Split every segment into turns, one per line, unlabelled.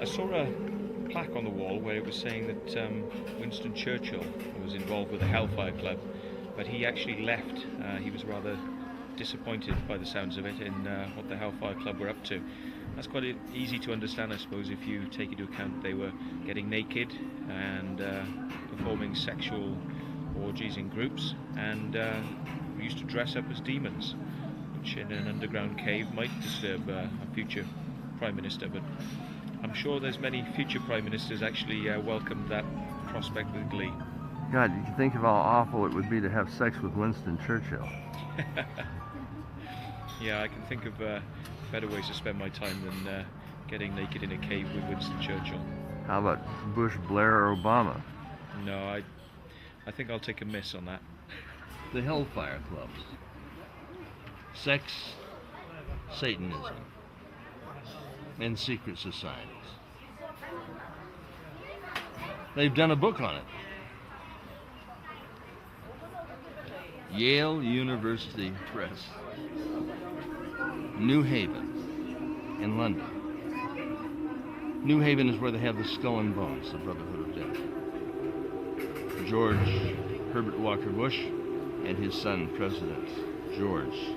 I saw a plaque on the wall where it was saying that Winston Churchill was involved with the HellFire Club, but he actually left. He was rather disappointed by the sounds of it in what the HellFire Club were up to. That's quite easy to understand, I suppose, if you take into account they were getting naked and performing sexual orgies in groups, and used to dress up as demons, which in an underground cave might disturb a future Prime Minister, but I'm sure there's many future Prime Ministers actually welcomed that prospect with glee.
God, you can think of how awful it would be to have sex with Winston Churchill.
Yeah, I can think of better ways to spend my time than getting naked in a cave with Winston Churchill.
How about Bush, Blair, or Obama?
No, I think I'll take a miss on that.
The HellFire Clubs. Sex, Satanism, and secret societies. They've done a book on it. Yale University Press. New Haven, in London. New Haven is where they have the Skull and Bones, the Brotherhood of Death. George Herbert Walker Bush and his son, President George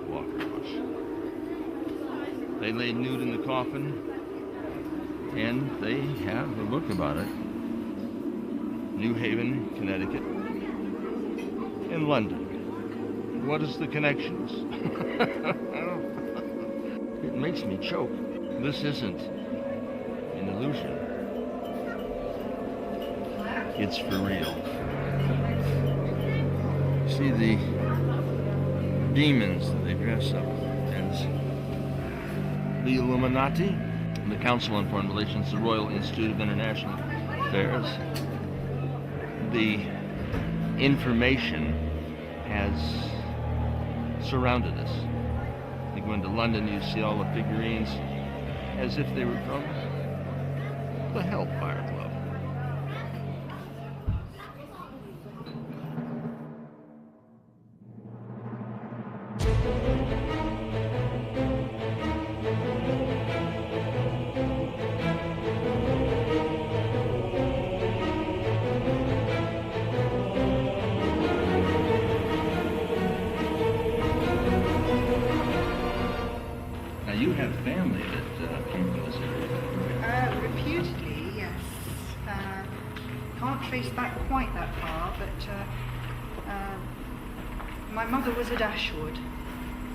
Walker Bush. They lay nude in the coffin, and they have a book about it. New Haven, Connecticut, and London. What is the connections? It makes me choke. This isn't an illusion. It's for real. See the demons that they dress up as the Illuminati, the Council on Foreign Relations, the Royal Institute of International Affairs. The information has surrounded us. You go into London, you see all the figurines as if they were from the HellFire Club. You have family that came from this area?
Reputedly, yes. Can't trace back quite that far, but my mother was a Dashwood.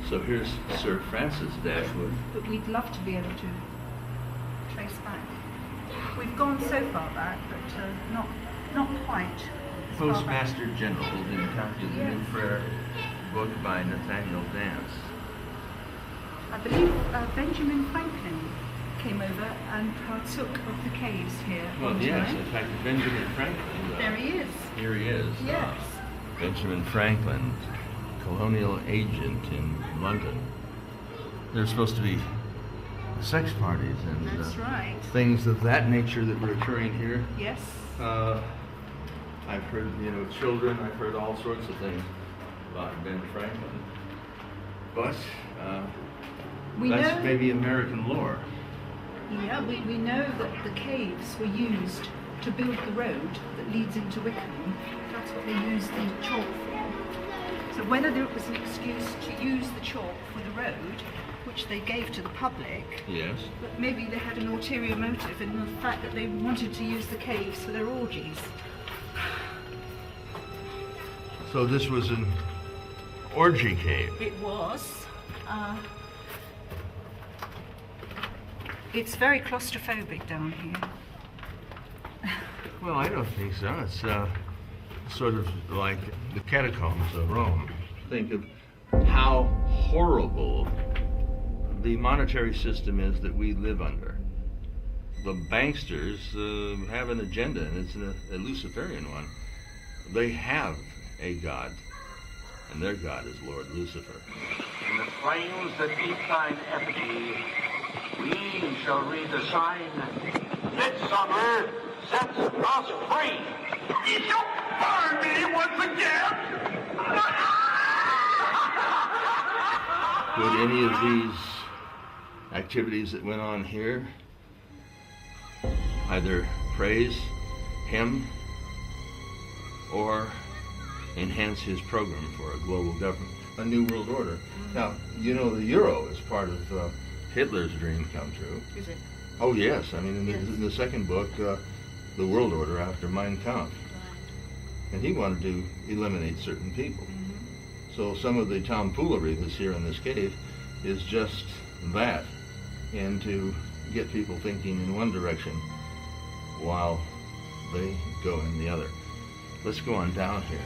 So here's Sir Francis Dashwood.
But we'd love to be able to trace back. We've gone so far back, but not quite. as far back.
Postmaster General in County of the New Prayer, book by Nathaniel Dance.
I believe Benjamin Franklin came over and partook of the caves here.
Well, yes, in fact, Benjamin Franklin.
There he is.
Here he is.
Yes.
Benjamin Franklin, colonial agent in London. There's supposed to be sex parties and
That's right.
things of that nature that were occurring here.
Yes.
I've heard, children, I've heard all sorts of things about Ben Franklin. But that's maybe American lore.
Yeah, we know that the caves were used to build the road that leads into Wycombe. That's what they used the chalk for. So whether there was an excuse to use the chalk for the road, which they gave to the public,
yes,
but maybe they had an ulterior motive in the fact that they wanted to use the caves for their orgies.
So this was an orgy cave.
It was. It's very claustrophobic down here.
Well, I don't think so. It's sort of like the catacombs of Rome. Think of how horrible the monetary system is that we live under. The banksters have an agenda, and it's a Luciferian one. They have a god, and their god is Lord Lucifer.
In the flames that eat thine effigy, we shall read the sign, Midsummer sets us free. You burn me once again!
Would any of these activities that went on here either praise him or enhance his program for a global government, a new world order. Now, you know the euro is part of Hitler's dream come true.
Is it?
Oh yes, I mean in,
Yes.
in the second book, the world order after Mein Kampf, and he wanted to eliminate certain people. So some of the tomfoolery that's here in this cave is just that, and to get people thinking in one direction while they go in the other. Let's go on down here.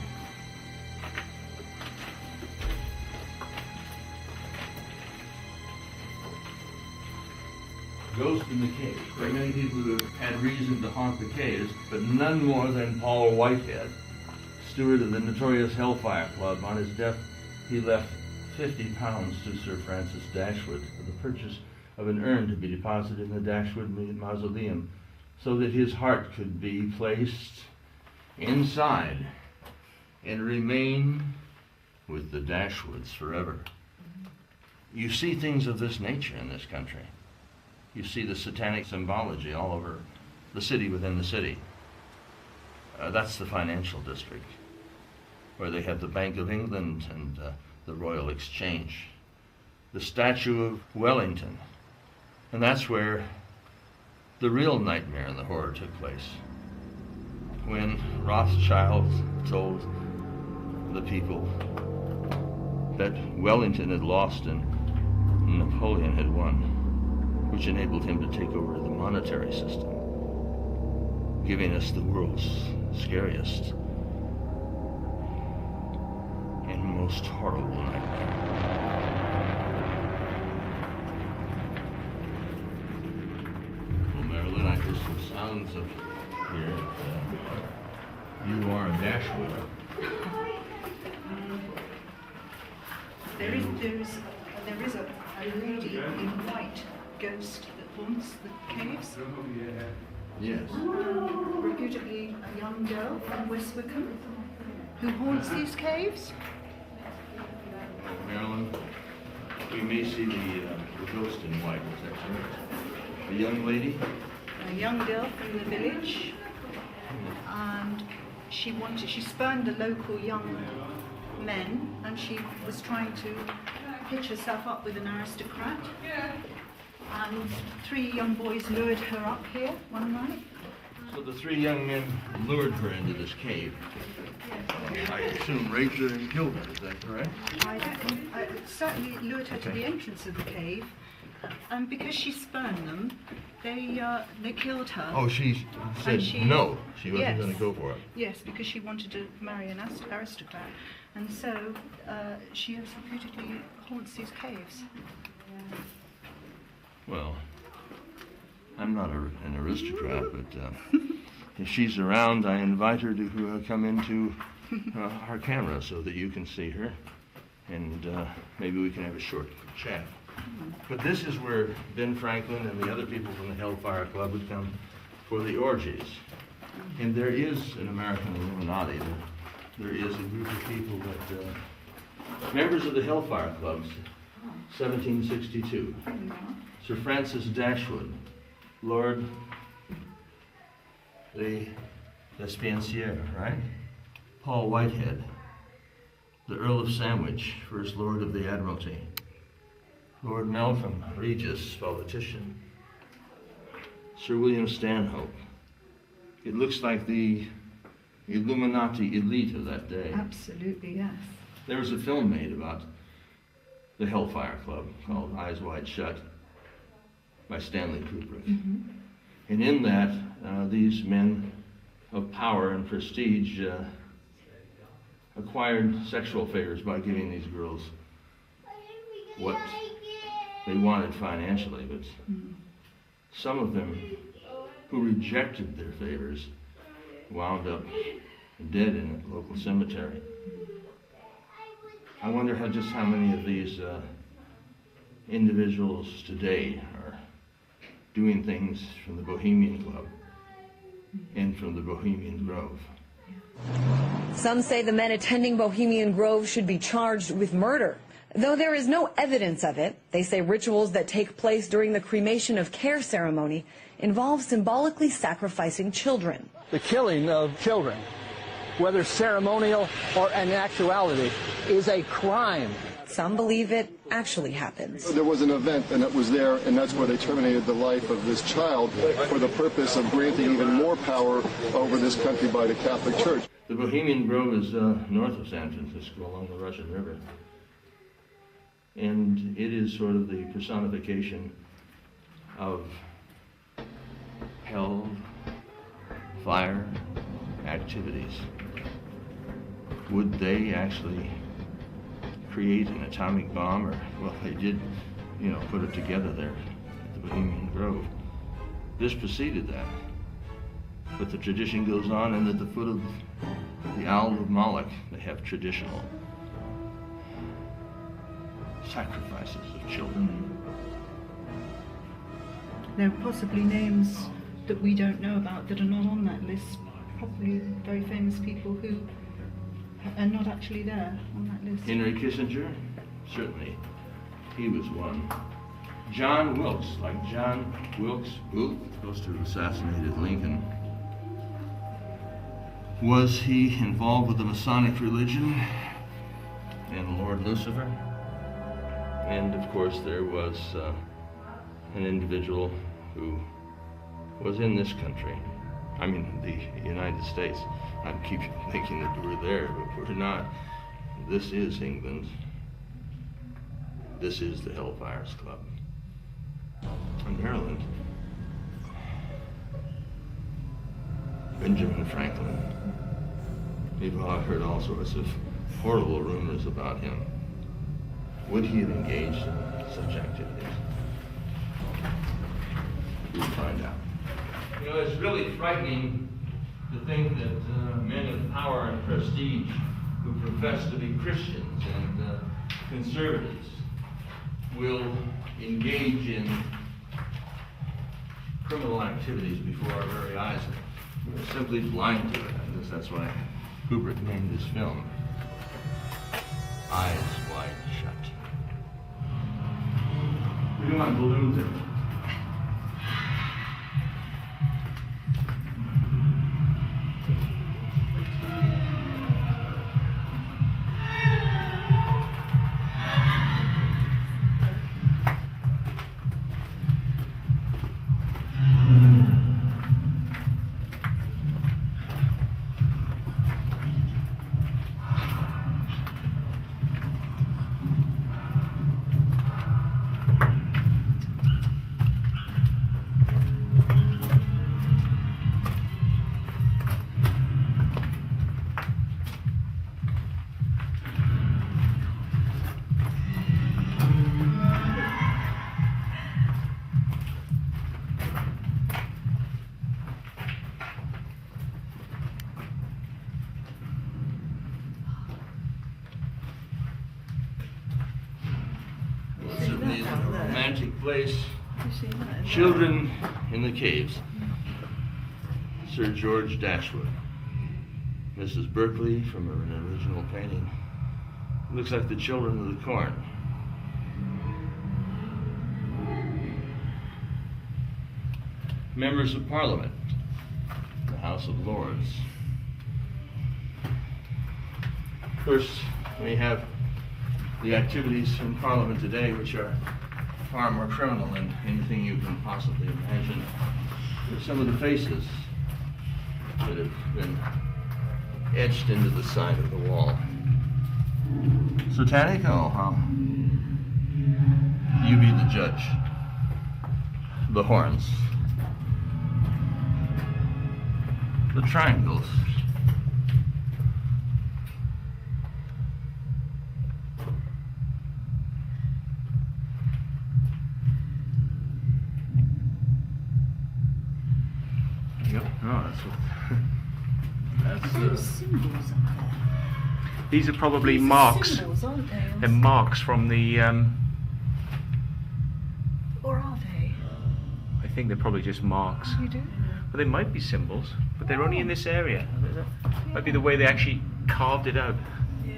Ghost in the Cave. There are many people who have had reason to haunt the caves, but none more than Paul Whitehead, steward of the notorious HellFire Club. On his death, he left 50 pounds to Sir Francis Dashwood for the purchase of an urn to be deposited in the Dashwood mausoleum, so that his heart could be placed inside and remain with the Dashwoods forever. You see things of this nature in this country. You see the satanic symbology all over the city within the city. That's the financial district, where they have the Bank of England and the Royal Exchange, the statue of Wellington, and that's where the real nightmare and the horror took place, when Rothschild told the people that Wellington had lost and Napoleon had won, which enabled him to take over the monetary system, giving us the world's scariest and most horrible nightmare. Well, Marilyn, I hear some sounds of here. You are a Dashwood.
There is a lady in white ghost that haunts the caves.
Yes.
Reputedly a young girl from West Wycombe who haunts these caves.
Marilyn, we may see the ghost in white, is that correct? A young lady?
A young girl from the village, and she spurned the local young men, and she was trying to hitch herself up with an aristocrat. And 3 young boys lured her up here one night.
So the 3 young men lured her into this cave. I assume raped her and killed her, is that correct?
I certainly lured her to the entrance of the cave, and because she spurned them, they killed her.
Oh, she said no. She wasn't going to go for it.
Yes, because she wanted to marry an aristocrat, and so she has reputedly haunts these caves.
Well, I'm not an aristocrat, but if she's around, I invite her to come into our camera so that you can see her, and maybe we can have a short chat. But this is where Ben Franklin and the other people from the HellFire Club would come for the orgies. And there is an American Illuminati. There is a group of people that, members of the HellFire Clubs, 1762. Sir Francis Dashwood, Lord de Despensier, right? Paul Whitehead, the Earl of Sandwich, First Lord of the Admiralty, Lord Meltham, Regis, politician, Sir William Stanhope. It looks like the Illuminati elite of that day.
Absolutely, yes.
There was a film made about the HellFire Club called Eyes Wide Shut by Stanley Kubrick. And in that, these men of power and prestige acquired sexual favors by giving these girls what they wanted financially, but some of them who rejected their favors wound up dead in a local cemetery. I wonder just how many of these individuals today are doing things from the Bohemian Club and from the Bohemian Grove.
Some say the men attending Bohemian Grove should be charged with murder. Though there is no evidence of it, they say rituals that take place during the cremation of care ceremony involve symbolically sacrificing children.
The killing of children, whether ceremonial or in actuality, is a crime.
Some believe it actually happens.
There was an event, and it was there, and that's where they terminated the life of this child for the purpose of granting even more power over this country by the Catholic Church.
The Bohemian Grove is north of San Francisco along the Russian River. And it is sort of the personification of hell, fire activities. Would they actually create an atomic bomb? Or, well, they did, put it together there at the Bohemian Grove. This preceded that. But the tradition goes on, and at the foot of the Owl of Moloch, they have traditional sacrifices of children.
There are possibly names that we don't know about that are not on that list. Probably very famous people who are not actually there on that list.
Henry Kissinger, certainly, he was one. John Wilkes, like John Wilkes Booth, supposed to have assassinated Lincoln. Was he involved with the Masonic religion and Lord Lucifer? And of course there was an individual who was in this country, I mean the United States. I keep thinking that we're there, but we're not. This is England. This is the HellFire's Club. In Maryland, Benjamin Franklin. We've all heard all sorts of horrible rumors about him. Would he have engaged in such activities? We'll find out. It's really frightening to think that men of power and prestige who profess to be Christians and conservatives will engage in criminal activities before our very eyes. We're simply blind to it. I guess that's why Kubrick named his film Eyes Wide Shut. We do want balloons in it. Place. Children in the Caves. Sir George Dashwood. Mrs. Berkeley from an original painting. Looks like the Children of the Corn. Members of Parliament. The House of Lords. Of course, we have the activities in Parliament today, which are far more criminal than anything you can possibly imagine. There's some of the faces that have been etched into the side of the wall. Satanic? Oh, huh? You be the judge. The horns. The triangles.
These are probably marks.
Symbols, aren't they?
They're marks from the.
Or are they?
I think they're probably just marks.
You do?
But they might be symbols, but they're only in this area. Might be the way they actually carved it out.
Yeah.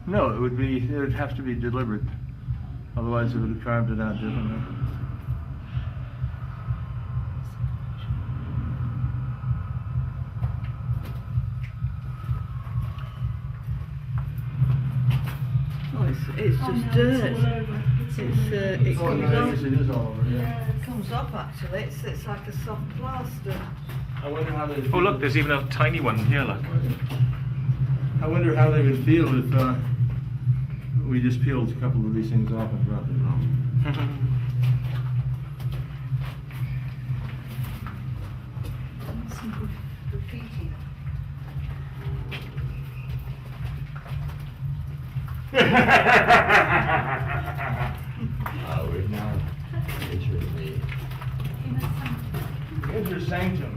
No, it would have to be deliberate. Otherwise, it would have carved it out differently.
Oh, it's just dirt. It comes off.
It is all over.
Yeah, it comes off actually. It's like a soft plaster.
I wonder how they.
Oh look, there's even a tiny one here, look.
I wonder how they would feel if we just peeled a couple of these things off and brought them home.
Some graffiti.
We're now entering the inner sanctum.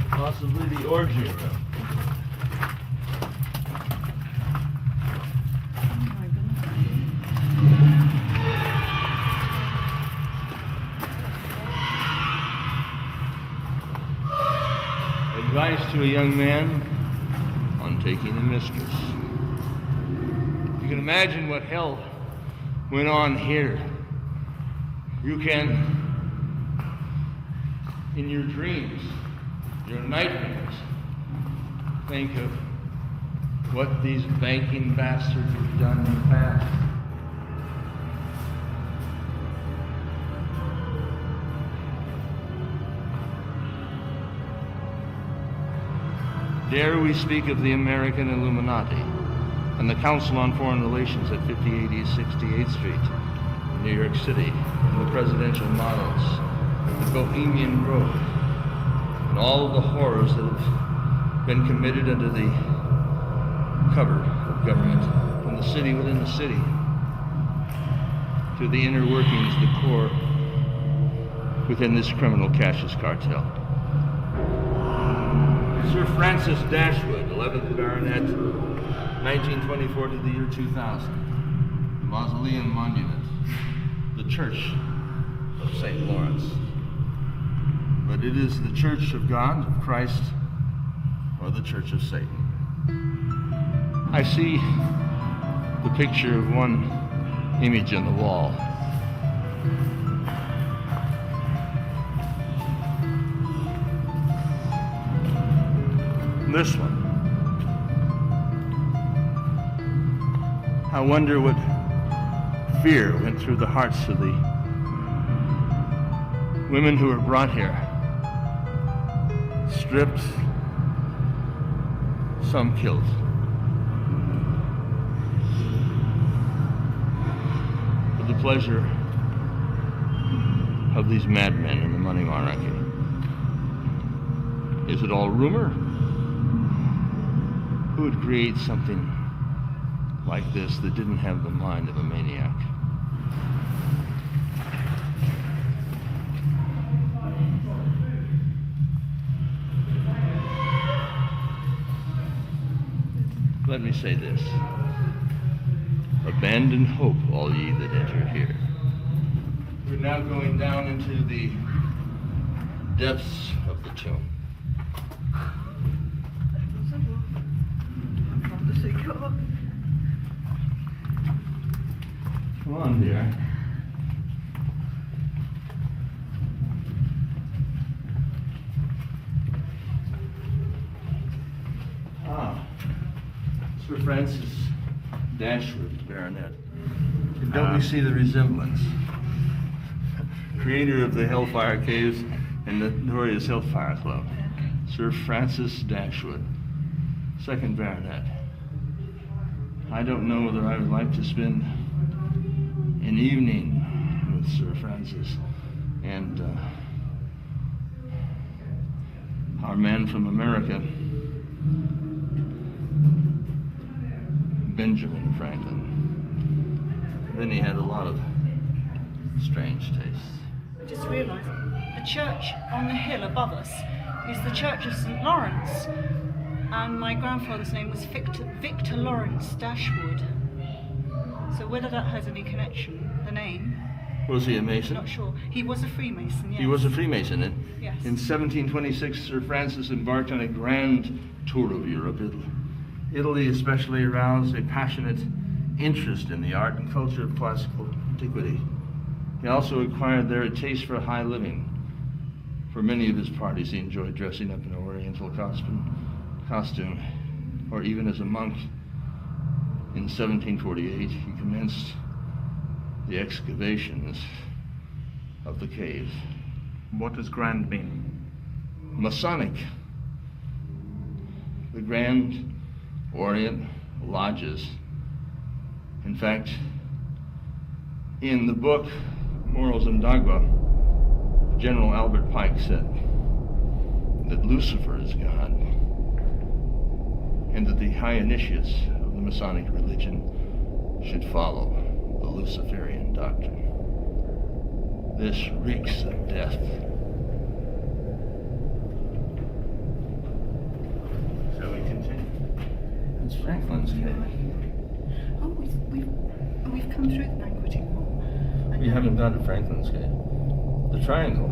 Possibly the orgy room.
Oh my goodness.
Advice to a young man on taking a mistress. You can imagine what hell went on here. You can, in your dreams, your nightmares, think of what these banking bastards have done in the past. Dare we speak of the American Illuminati and the Council on Foreign Relations at 5080 68th Street, New York City, and the presidential models, the Bohemian Grove, and all of the horrors that have been committed under the cover of government, from the city within the city to the inner workings, the core within this criminal Cassius cartel. Sir Francis Dashwood, 11th Baronet, 1924 to the year 2000. The Mausoleum Monument, the Church of St. Lawrence. But it is the Church of God, of Christ, or the Church of Satan. I see the picture of one image on the wall. This one. I wonder what fear went through the hearts of the women who were brought here, stripped, some killed. For the pleasure of these madmen in the money monarchy. Is it all rumor? Who would create something like this that didn't have the mind of a maniac? Let me say this. Abandon hope, all ye that enter here. We're now going down into the depths of the tomb. Come on, dear. Sir Francis Dashwood, Baronet. And don't we see the resemblance? Creator of the HellFire Caves and the notorious HellFire Club. Sir Francis Dashwood, 2nd Baronet. I don't know whether I would like to spend an evening with Sir Francis and our man from America, Benjamin Franklin. Then he had a lot of strange tastes.
I just realised the church on the hill above us is the Church of St. Lawrence, and my grandfather's name was Victor Lawrence Dashwood. So whether that has any connection, the name.
Was he a Mason?
I'm not sure. He was a Freemason, yes.
He was a Freemason.
Yes.
In 1726, Sir Francis embarked on a grand tour of Europe, Italy especially aroused a passionate interest in the art and culture of classical antiquity. He also acquired there a taste for high living. For many of his parties, he enjoyed dressing up in Oriental costume, or even as a monk. In 1748, he commenced the excavations of the cave.
What does grand mean?
Masonic. The Grand Orient Lodges. In fact, in the book Morals and Dogma, General Albert Pike said that Lucifer is God, and that the high initiates of the Masonic religion should follow the Luciferian Doctrine. This reeks of death. Shall we continue? It's Franklin's cave.
Oh, we've come through the banqueting hall.
We haven't gone to Franklin's cave. The triangle.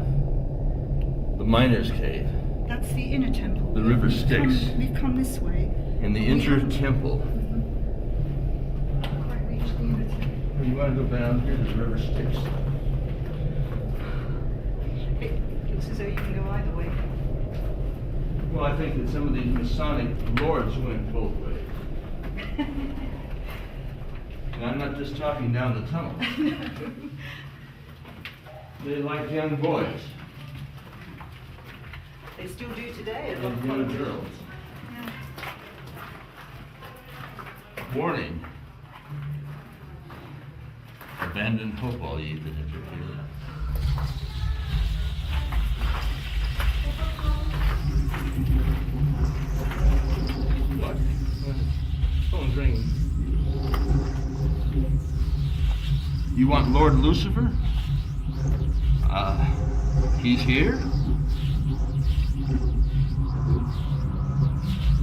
The miner's cave.
That's the inner temple.
The river Styx.
We've come this way.
And the inter-temple.
Quite reached the inner temple.
You want to go down here to the river Styx?
It looks as though you can go either way.
Well, I think that some of these Masonic lords went both ways. And I'm not just talking down the tunnel. They like young boys.
They still do today.
And young girls.
Yeah.
Warning. Abandon hope, all ye that interfere. What? Phone's ringing. You want Lord Lucifer? He's here?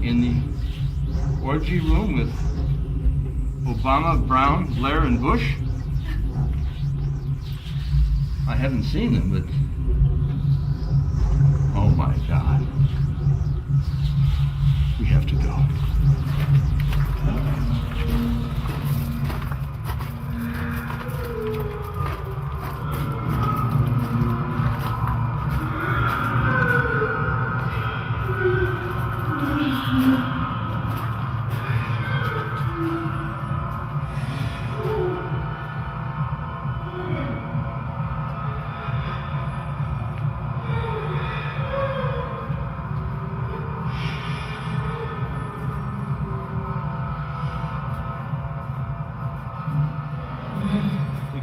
In the orgy room with Obama, Brown, Blair, and Bush? I haven't seen them, but... oh my God. We have to go.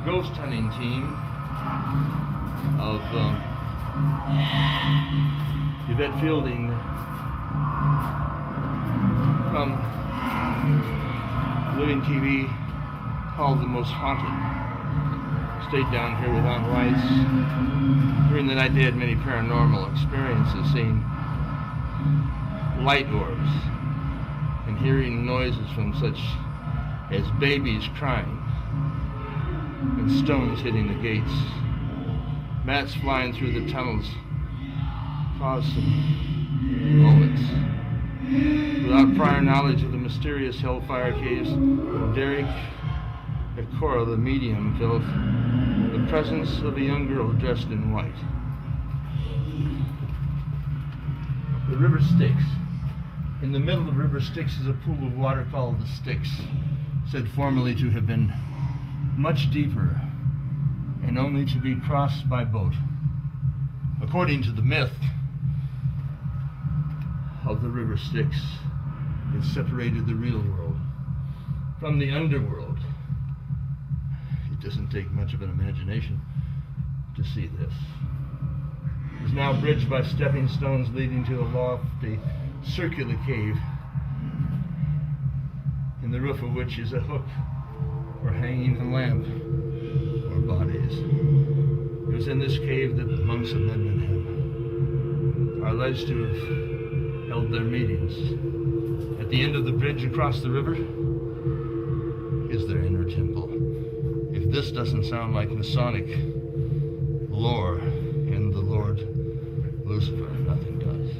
Ghost hunting team of Yvette Fielding from Living TV called The Most Haunted stayed down here with Aunt Rice. During the night they had many paranormal experiences, seeing light orbs and hearing noises from such as babies crying and stones hitting the gates. Bats flying through the tunnels caused some moments. Without prior knowledge of the mysterious HellFire caves, Derek Cora, the medium, felt the presence of a young girl dressed in white. The river Styx. In the middle of River Styx is a pool of water called the Styx, said formerly to have been much deeper and only to be crossed by boat. According to the myth of the river Styx, it separated the real world from the underworld. It doesn't take much of an imagination to see this. It is now bridged by stepping stones leading to a lofty circular cave, in the roof of which is a hook for hanging a lamp or bodies. It was in this cave that monks of Medmenham are alleged to have held their meetings. At the end of the bridge across the river is their inner temple. If this doesn't sound like Masonic lore and the Lord Lucifer, nothing does.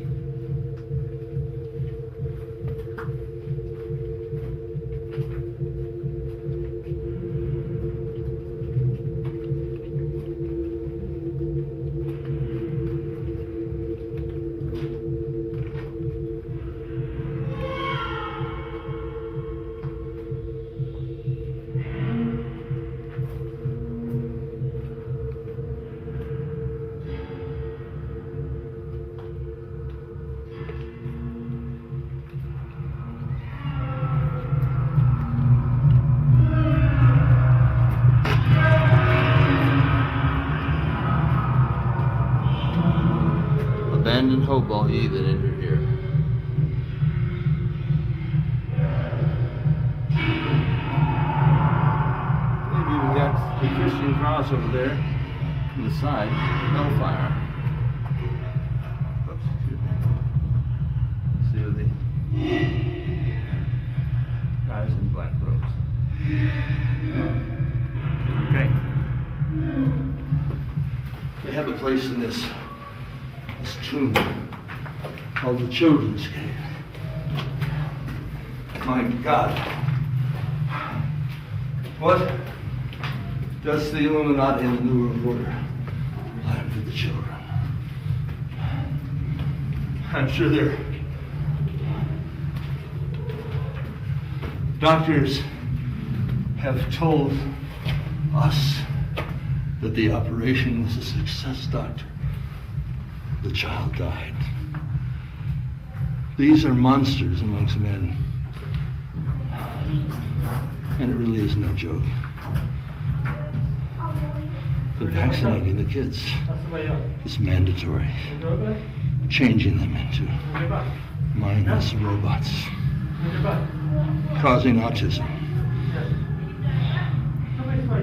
Stand and hope, all ye that enter here. Maybe we got the Christian cross over there on the side, HellFire. Oops, excuse me. See the guys in black robes. Okay. They have a place in this tomb called the Children's Cave. My God. What does the Illuminati and the New World Order plan for the children? I'm sure their doctors have told us that the operation was a success, Doctor. The child died. These are monsters amongst men. And it really is no joke. But vaccinating the kids is mandatory. Changing them into mindless robots. Causing autism.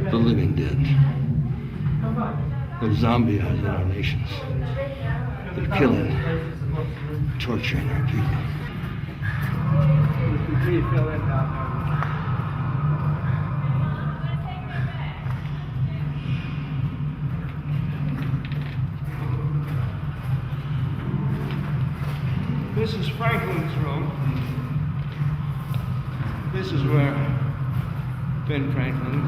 The living dead. They're zombieizing our nations. They're killing, torturing our people.
This is Franklin's room. This is where Ben Franklin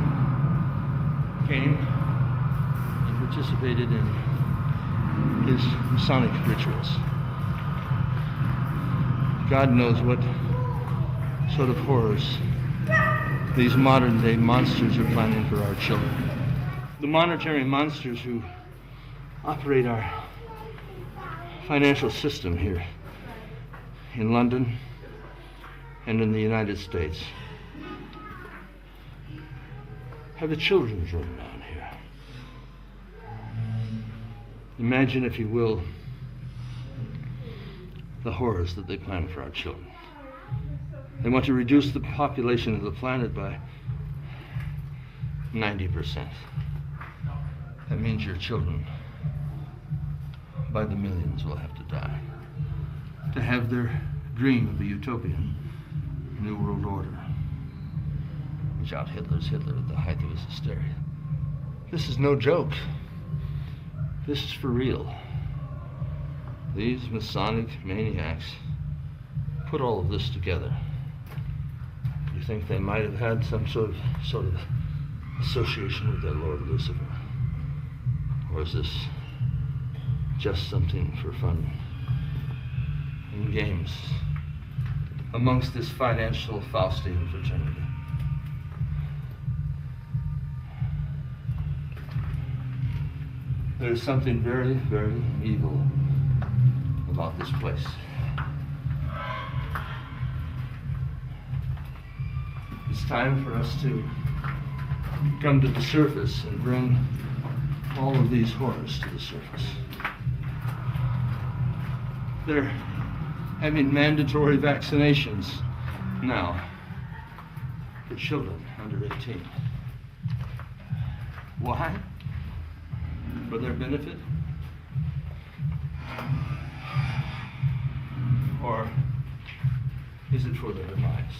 came
And participated in his Masonic rituals. God knows what sort of horrors these modern day monsters are planning for our children. The monetary monsters who operate our financial system here in London and in the United States have a children's room down here. Imagine, if you will, the horrors that they plan for our children. They want to reduce the population of the planet by 90%. That means your children, by the millions, will have to die to have their dream of a utopian New World Order, which out Hitler's Hitler at the height of his hysteria. This is no joke. This is for real. These Masonic maniacs put all of this together. You think they might have had some sort of association with their Lord Lucifer? Or is this just something for fun and games amongst this financial Faustian fraternity? There's something very, very evil about this place. It's time for us to come to the surface and bring all of these horrors to the surface. They're having mandatory vaccinations now for children under 18. Why? For their benefit? Or is it for their demise?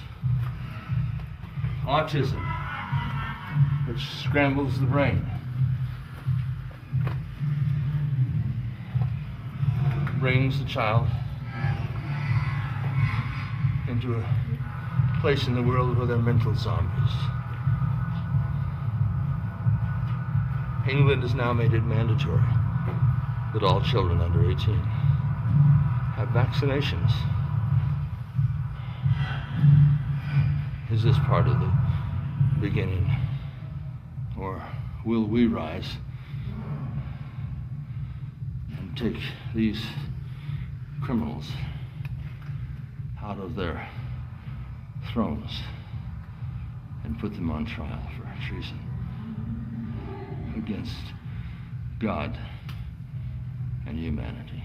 Autism, which scrambles the brain, brings the child into a place in the world where they're mental zombies. England has now made it mandatory that all children under 18 have vaccinations. Is this part of the beginning? Or will we rise and take these criminals out of their thrones and put them on trial for treason against God and humanity?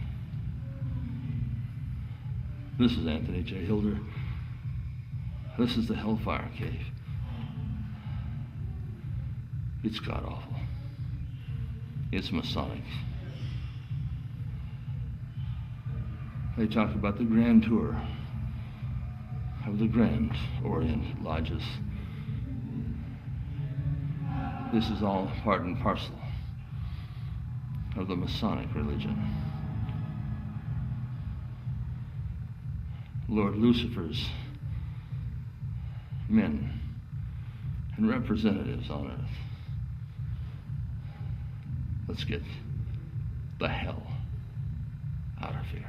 This is Anthony J. Hilder. This is the HellFire cave. It's god-awful. It's Masonic. They talk about the grand tour of the Grand Orient Lodges. This is all part and parcel of the Masonic religion. Lord Lucifer's men and representatives on earth. Let's get the hell out of here.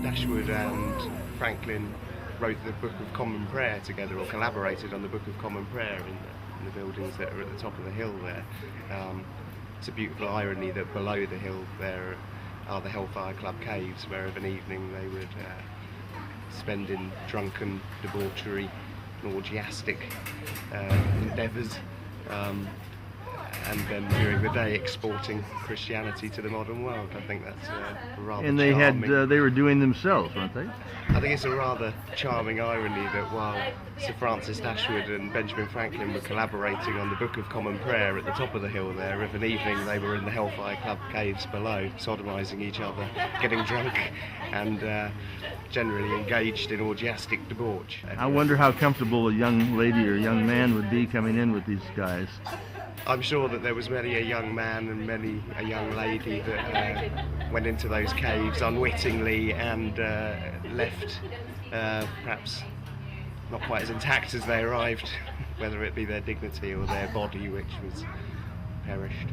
Dashwood and Franklin wrote the Book of Common Prayer together, or collaborated on the Book of Common Prayer in the buildings that are at the top of the hill there. It's a beautiful irony that below the hill there are the HellFire Club caves, where of an evening they would spend in drunken debauchery and orgiastic endeavours, and then during the day exporting Christianity to the modern world. I think that's rather
And they
charming.
had they were doing themselves, weren't they?
I think it's a rather charming irony that while Sir Francis Dashwood and Benjamin Franklin were collaborating on the Book of Common Prayer at the top of the hill there, of an evening they were in the HellFire Club caves below, sodomising each other, getting drunk, and generally engaged in orgiastic debauch.
I wonder how comfortable a young lady or young man would be coming in with these guys.
I'm sure that there was many a young man and many a young lady that went into those caves unwittingly and left perhaps not quite as intact as they arrived, whether it be their dignity or their body, which was perished.